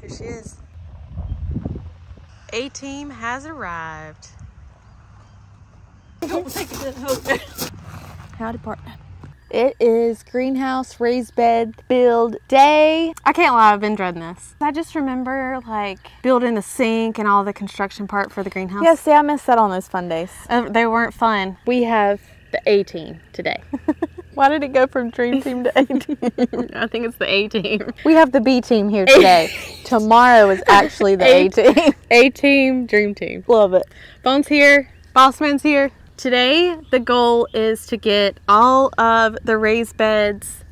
Here she is. A-team has arrived. Howdy, partner. It is greenhouse raised bed build day. I can't lie, I've been dreading this. I just remember like building the sink and all the construction part for the greenhouse. Yeah, see, I missed that on those fun days. They weren't fun. We have the A-team today. Why did it go from dream team to A-team? I think it's the A-team. We have the B-team here today. Tomorrow is actually the A-team. A-team, dream team. Love it. Phone's here, Bossman's here. Today, the goal is to get all of the raised beds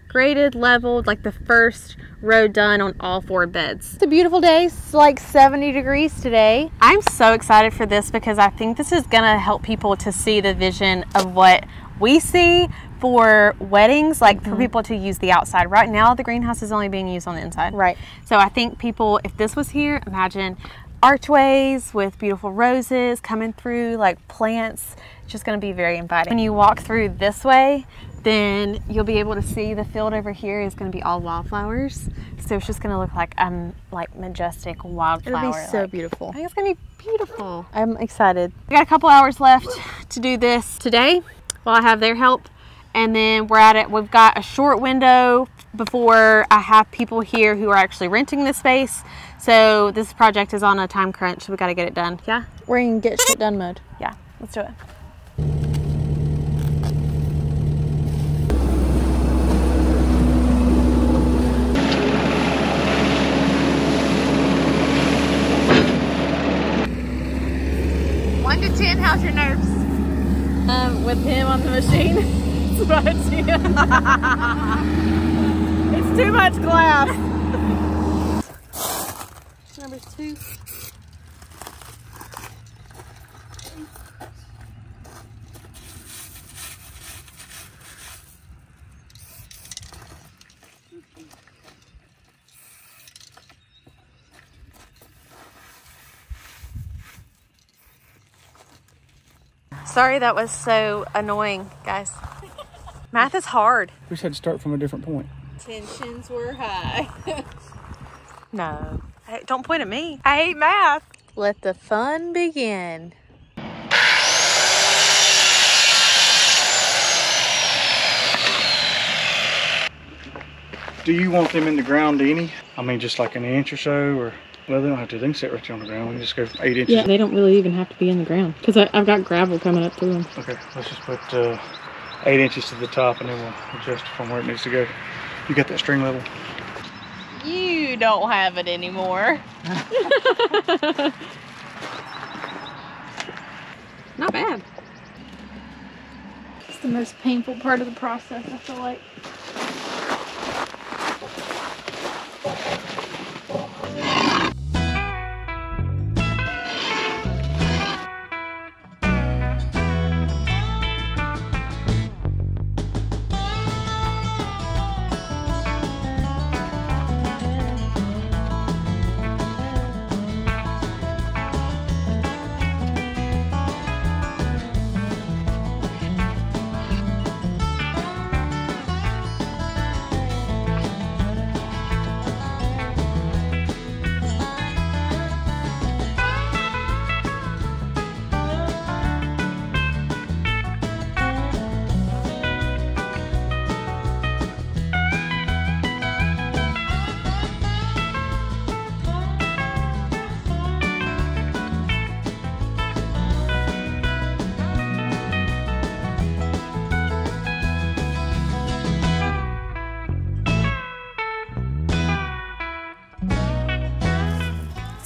graded, leveled, like the first row done on all 4 beds. It's a beautiful day. It's like 70 degrees today. I'm so excited for this because I think this is gonna help people to see the vision of what we see for weddings, like for people to use the outside. Right now, the greenhouse is only being used on the inside. Right. So I think people, if this was here, imagine archways with beautiful roses coming through, like plants. It's just going to be very inviting. When you walk through this way, then you'll be able to see the field over here is going to be all wildflowers. So it's just going to look like majestic wildflower. It'll be so beautiful. I think it's going to be beautiful. I'm excited. We got a couple hours left to do this today while I have their help. And then we're at it. We've got a short window before I have people here who are actually renting this space. So this project is on a time crunch, so we got to get it done. Yeah? We're in get shit done mode. Yeah, let's do it. One to 10, how's your nerves? With him on the machine, it's about a 10. It's too much glass. Number 2. Sorry that was so annoying, guys. Math is hard. We just had to start from a different point. Tensions were high. No. Hey, don't point at me. I hate math. Let the fun begin. Do you want them in the ground any? I mean, just like an inch or so, or well, they don't have to. They can sit right there on the ground. We can just go 8 inches. Yeah, they don't really even have to be in the ground because I've got gravel coming up to them. Okay, let's just put 8 inches to the top, and then we'll adjust it from where it needs to go. You got that string level? You don't have it anymore. Not bad. It's the most painful part of the process, I feel like.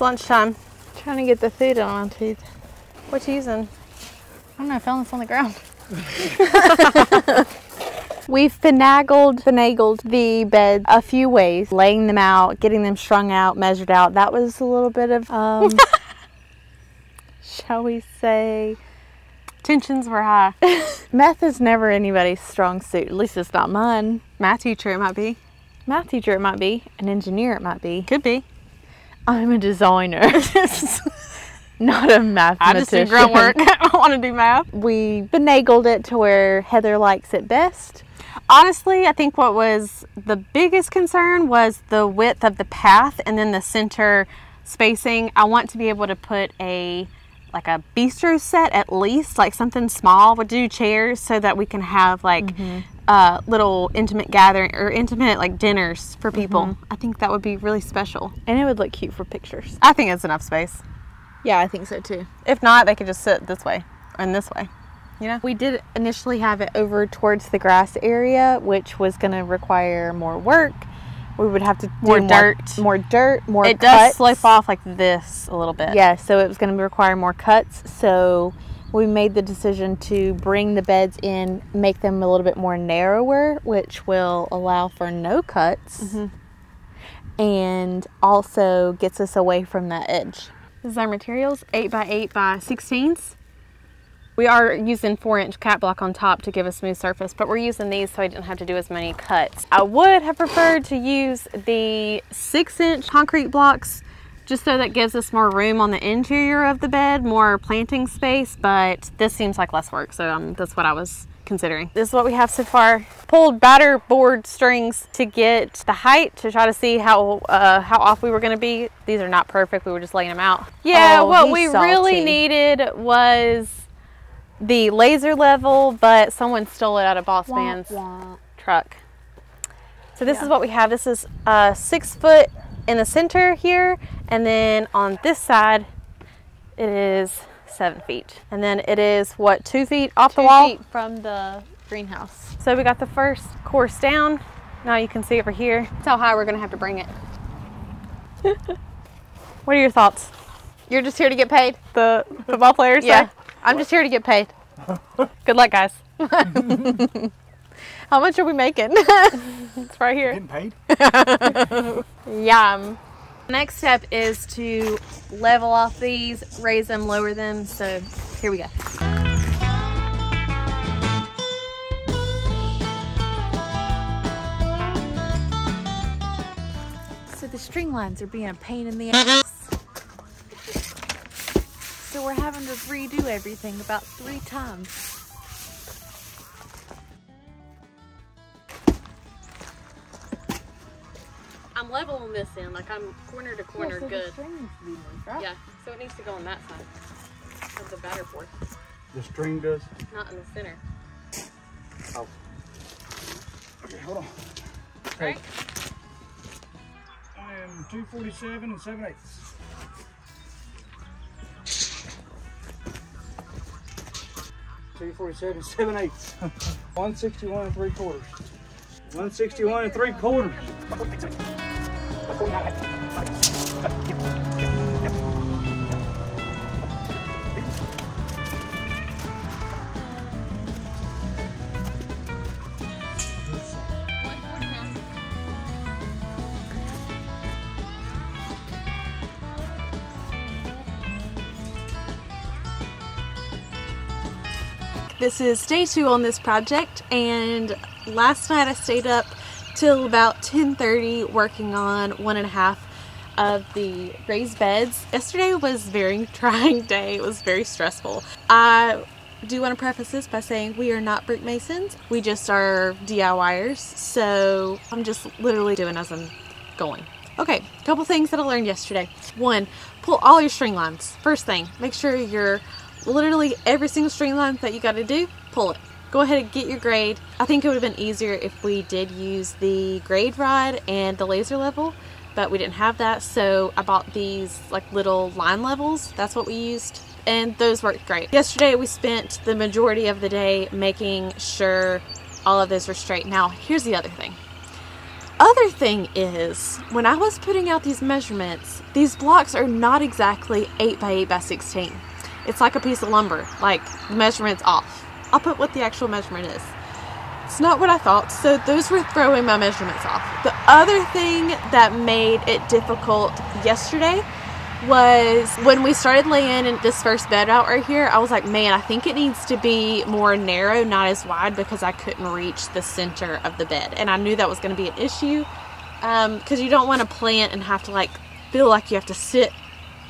Lunchtime. Trying to get the food on my teeth. What you using? I don't know, I found this on the ground. We've finagled the bed a few ways, laying them out, getting them strung out, measured out. That was a little bit of, shall we say, Tensions were high. math is never anybody's strong suit. At least it's not mine. Math teacher, it might be. Math teacher, it might be. An engineer, it might be. Could be. I'm a designer. not a I mathematician. just do grunt work. I don't want to do math. We finagled it to where Heather likes it best. Honestly, I think what was the biggest concern was the width of the path and then the center spacing. I want to be able to put a bistro set at least, like something small. We'll do chairs so that we can have like little intimate gathering or intimate like dinners for people. I think that would be really special. And it would look cute for pictures. I think it's enough space. Yeah, I think so too. If not, they could just sit this way and this way. You know? We did initially have it over towards the grass area, which was going to require more work. We would have to do more dirt, more cuts. It does slope off like this a little bit. Yeah, so it was going to require more cuts. So we made the decision to bring the beds in, make them a little bit more narrower, which will allow for no cuts, and also gets us away from that edge. This is our materials, 8x8 by 16s. We are using 4-inch cat block on top to give a smooth surface, but we're using these so I didn't have to do as many cuts. I would have preferred to use the 6-inch concrete blocks just so that gives us more room on the interior of the bed, more planting space, but this seems like less work, so that's what I was considering. This is what we have so far. Pulled batter board strings to get the height to try to see how off we were going to be. These are not perfect, we were just laying them out. Yeah, what we really needed was the laser level, but someone stole it out of Boss Man's truck. So this is what we have. This is 6 foot in the center here, and then on this side it is 7 feet. And then it is what, 2 feet off the wall? 2 feet from the greenhouse. So we got the first course down. Now you can see over here. That's how high we're gonna have to bring it. What are your thoughts? You're just here to get paid? The football players? Yeah. I'm just here to get paid. Good luck, guys. How much are we making? It's right here. Getting paid? Yum. Next step is to level off these, raise them, lower them. So here we go. So the string lines are being a pain in the ass. So we're having to redo everything about 3 times. I'm leveling this in, like I'm corner to corner, so good. Right? Yeah, so it needs to go on that side of the batter board. The string does? Not in the center. Oh. Okay, hold on. Okay. Right? I am 247 7/8. 247 7/8. 161 3/4. 161 3/4. This is day 2 on this project, and last night I stayed up till about 10:30 working on 1.5 of the raised beds. Yesterday was a very trying day. It was very stressful. I do want to preface this by saying we are not brick masons. We just are DIYers, so I'm just literally doing as I'm going. Okay, a couple things that I learned yesterday. 1, pull all your string lines. First thing, make sure you're literally every single string line that you got to do, pull it. Go ahead and get your grade. I think it would have been easier if we did use the grade rod and the laser level, but we didn't have that, so I bought these like little line levels. That's what we used, and those worked great. Yesterday we spent the majority of the day making sure all of those were straight. Now here's the other thing. Other thing is, when I was putting out these measurements, these blocks are not exactly 8x8 by 16. It's like a piece of lumber, like the measurement's off. I'll put what the actual measurement is. It's not what I thought, so those were throwing my measurements off. The other thing that made it difficult yesterday was when we started laying in this first bed out right here, I was like, man, I think it needs to be more narrow, not as wide, because I couldn't reach the center of the bed. And I knew that was going to be an issue, because you don't want to plant and have to like feel like you have to sit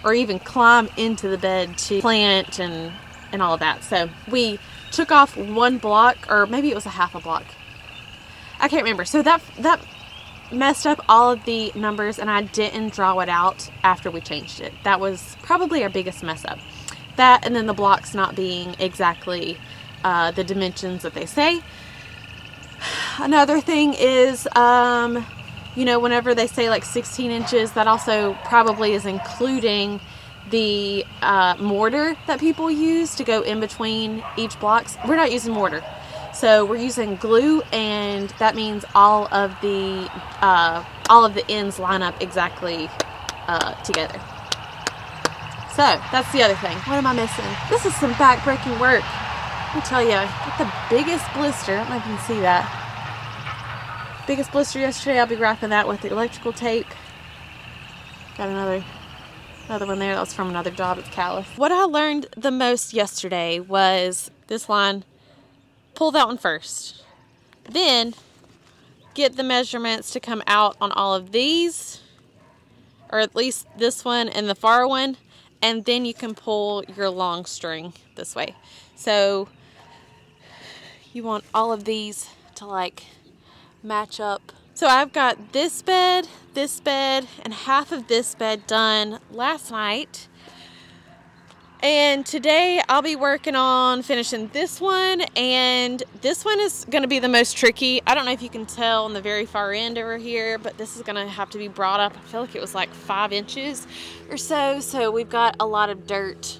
or even climb into the bed to plant and all of that. So we took off one block, or maybe it was a half a block. I can't remember. So that messed up all of the numbers, and I didn't draw it out after we changed it. That was probably our biggest mess up. That, and then the blocks not being exactly the dimensions that they say. Another thing is, you know, whenever they say like 16 inches, that also probably is including the mortar that people use to go in between each blocks. We're not using mortar. So we're using glue, and that means all of the ends line up exactly together. So that's the other thing. What am I missing? This is some back-breaking work. Let me tell you, I got the biggest blister. I don't know if you can see that. Biggest blister yesterday. I'll be wrapping that with the electrical tape. Got another one there. That was from another job. It's callous. What I learned the most yesterday was this line. Pull that one first. Then get the measurements to come out on all of these, or at least this one and the far one, and then you can pull your long string this way. So you want all of these to like match up. So I've got this bed, and half of this bed done last night. And today I'll be working on finishing this one, and this one is going to be the most tricky. I don't know if you can tell on the very far end over here, but this is going to have to be brought up. I feel like it was like 5 inches or so. So we've got a lot of dirt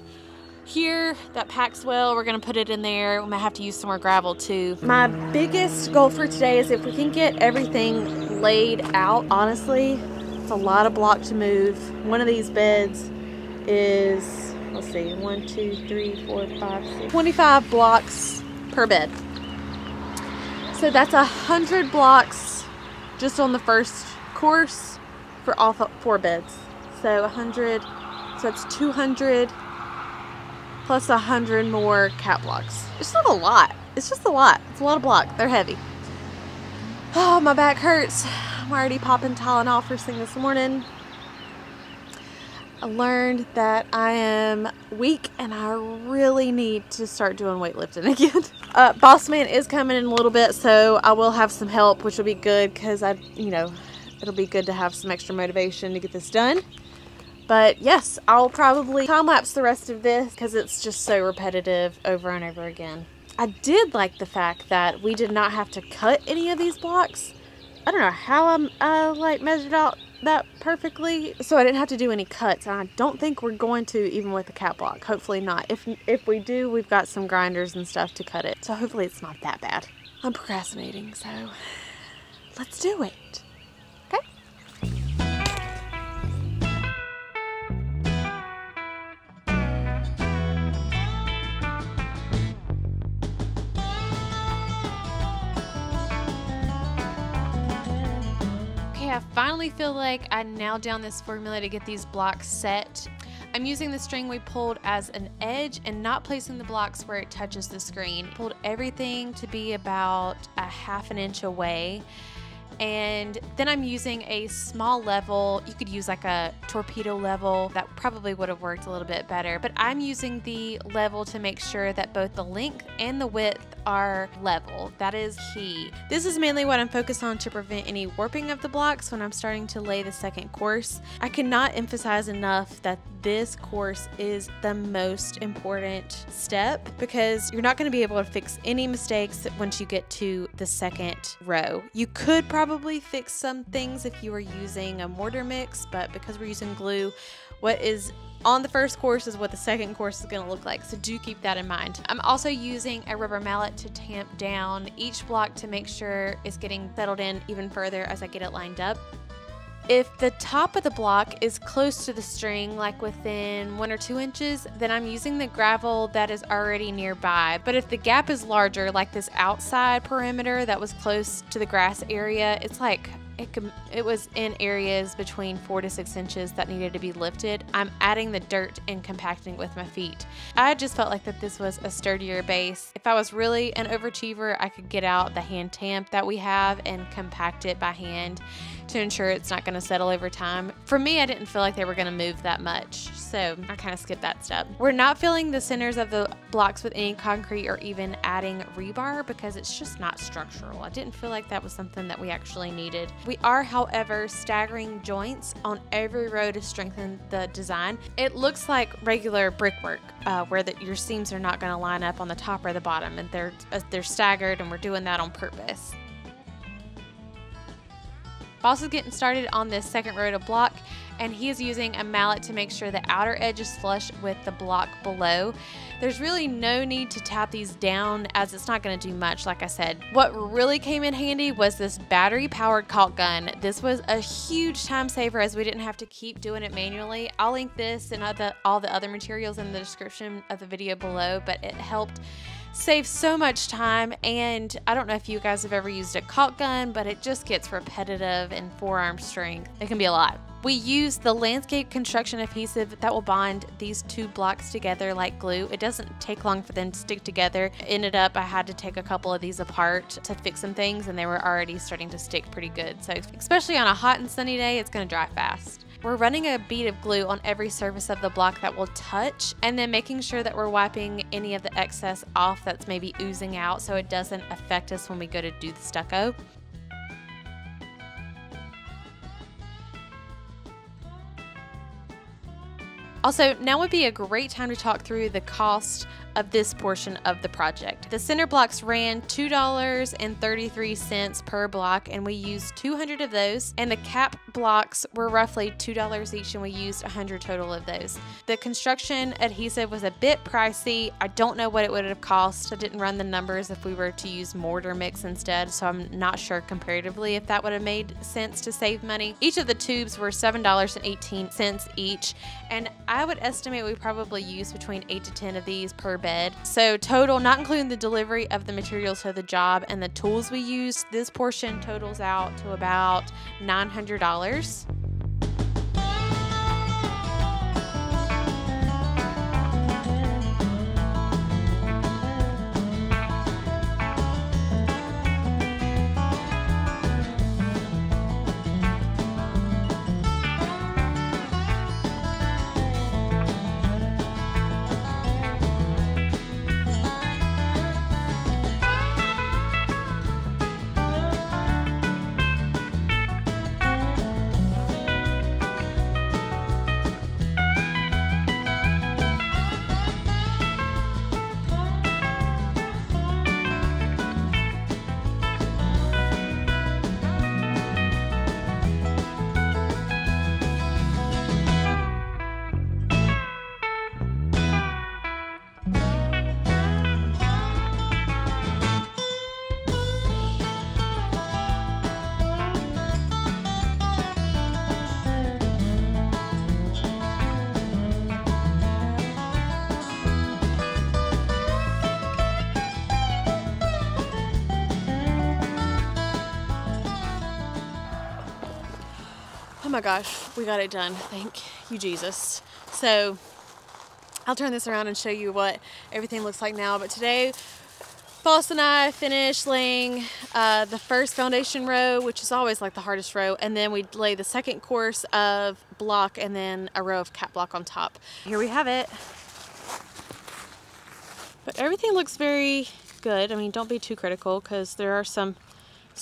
here that packs well. We're going to put it in there. We might have to use some more gravel too. My biggest goal for today is if we can get everything laid out. Honestly, it's a lot of block to move. One of these beds is, let's see, 1, 2, 3, 4, 5, 6, 25 blocks per bed. So that's 100 blocks just on the first course for all 4 beds. So 100, so that's 200 plus 100 more cat blocks. It's not a lot. It's just a lot. It's a lot of blocks. They're heavy. Oh, my back hurts. I'm already popping Tylenol first thing this morning. I learned that I am weak and I really need to start doing weightlifting again. Boss man is coming in a little bit, so I will have some help, which will be good because it'll be good to have some extra motivation to get this done. But yes, I'll probably time lapse the rest of this because it's just so repetitive over and over again. I did like the fact that we did not have to cut any of these blocks. I don't know how I like measured out that perfectly, so I didn't have to do any cuts, and I don't think we're going to, even with the cat block. Hopefully not. If we do, we've got some grinders and stuff to cut it, so hopefully it's not that bad. I'm procrastinating, so let's do it. Okay. I finally feel like I nailed down this formula to get these blocks set. I'm using the string we pulled as an edge and not placing the blocks where it touches the screen. Pulled everything to be about a ½ inch away. And then I'm using a small level. You could use like a torpedo level. That probably would have worked a little bit better. But I'm using the level to make sure that both the length and the width are level. That is key. This is mainly what I'm focused on to prevent any warping of the blocks when I'm starting to lay the second course. I cannot emphasize enough that this course is the most important step because you're not going to be able to fix any mistakes once you get to the second row. You could probably fix some things if you were using a mortar mix, but because we're using glue, what is on the first course is what the second course is going to look like, so do keep that in mind. I'm also using a rubber mallet to tamp down each block to make sure it's getting settled in even further as I get it lined up. If the top of the block is close to the string, like within 1 or 2 inches, then I'm using the gravel that is already nearby. But if the gap is larger, like this outside perimeter that was close to the grass area, it's like it was in areas between 4 to 6 inches that needed to be lifted. I'm adding the dirt and compacting it with my feet. I just felt like that this was a sturdier base. If I was really an overachiever, I could get out the hand tamp that we have and compact it by hand to ensure it's not going to settle over time. For me, I didn't feel like they were going to move that much. so I kind of skipped that step. We're not filling the centers of the blocks with any concrete or even adding rebar because it's just not structural. I didn't feel like that was something that we actually needed. We are, however, staggering joints on every row to strengthen the design. It looks like regular brickwork where your seams are not going to line up on the top or the bottom, and they're staggered, and we're doing that on purpose. Boss is getting started on this second row to block, and he is using a mallet to make sure the outer edge is flush with the block below. There's really no need to tap these down as it's not going to do much, like I said. What really came in handy was this battery powered caulk gun. This was a huge time saver as we didn't have to keep doing it manually. I'll link this and all the other materials in the description of the video below, but it helped save so much time. And I don't know if you guys have ever used a caulk gun, but it just gets repetitive and forearm strength. It can be a lot. We used the landscape construction adhesive that will bond these two blocks together like glue. It doesn't take long for them to stick together. Ended up, I had to take a couple of these apart to fix some things, and they were already starting to stick pretty good. So especially on a hot and sunny day, it's going to dry fast. We're running a bead of glue on every surface of the block that will touch, and then making sure that we're wiping any of the excess off that's maybe oozing out so it doesn't affect us when we go to do the stucco. Also, now would be a great time to talk through the cost of this portion of the project. The cinder blocks ran $2.33 per block, and we used 200 of those, and the cap blocks were roughly $2 each, and we used 100 total of those. The construction adhesive was a bit pricey. I don't know what it would have cost. I didn't run the numbers if we were to use mortar mix instead, so I'm not sure comparatively if that would have made sense to save money. Each of the tubes were $7.18 each, and I would estimate we probably used between 8 to 10 of these per bed. So total, not including the delivery of the materials for the job and the tools we used, this portion totals out to about $900. Oh my gosh, we got it done. Thank you, Jesus. So I'll turn this around and show you what everything looks like now. But today, Boss and I finished laying the first foundation row, which is always like the hardest row. And then we lay the second course of block and then a row of cap block on top. Here we have it. But everything looks very good. I mean, don't be too critical because there are some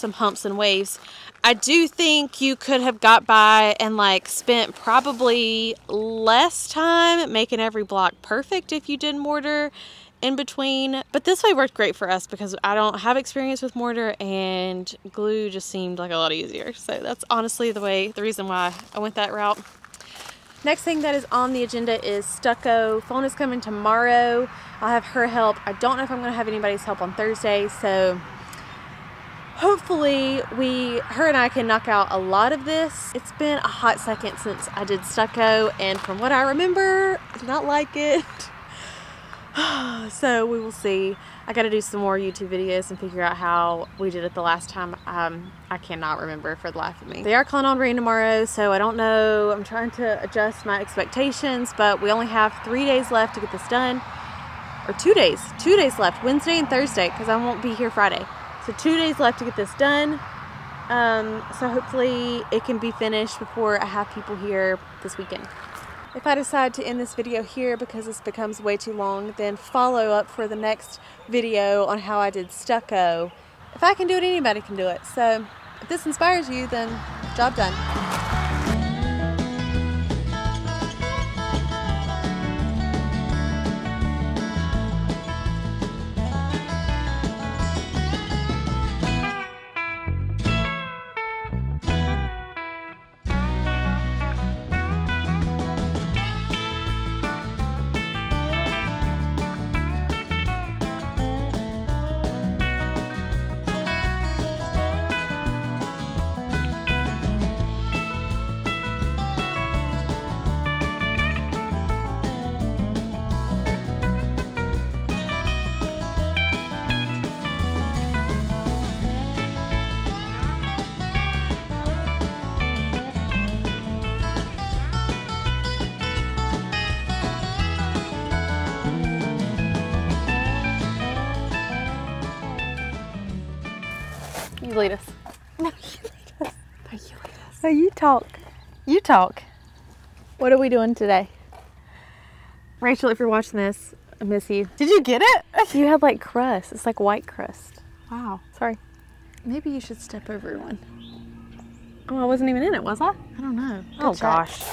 humps and waves. I do think you could have got by and like spent probably less time making every block perfect if you did mortar in between, but this way worked great for us because I don't have experience with mortar and glue just seemed like a lot easier. So that's honestly the reason why I went that route. Next thing that is on the agenda is stucco. Phone is coming tomorrow. I'll have her help. I don't know if I'm going to have anybody's help on Thursday, so hopefully her and I can knock out a lot of this. It's been a hot second since I did stucco, and from what I remember, I did not like it. So we will see. I got to do some more YouTube videos and figure out how we did it the last time. I cannot remember for the life of me. They are calling on rain tomorrow, so I don't know. I'm trying to adjust my expectations, but we only have 3 days left to get this done. Or 2 days. 2 days left, Wednesday and Thursday, because I won't be here Friday. So 2 days left to get this done. So hopefully it can be finished before I have people here this weekend. If I decide to end this video here because this becomes way too long, then follow up for the next video on how I did stucco. If I can do it, anybody can do it. So if this inspires you, then job done. You lead us. No, you lead us. No, you lead us. No, you talk. You talk. What are we doing today? Rachel, if you're watching this, I miss you. Did you get it? You had like crust. It's like white crust. Wow. Sorry. Maybe you should step over one. Oh, I wasn't even in it, was I? I don't know. Oh Good check. gosh.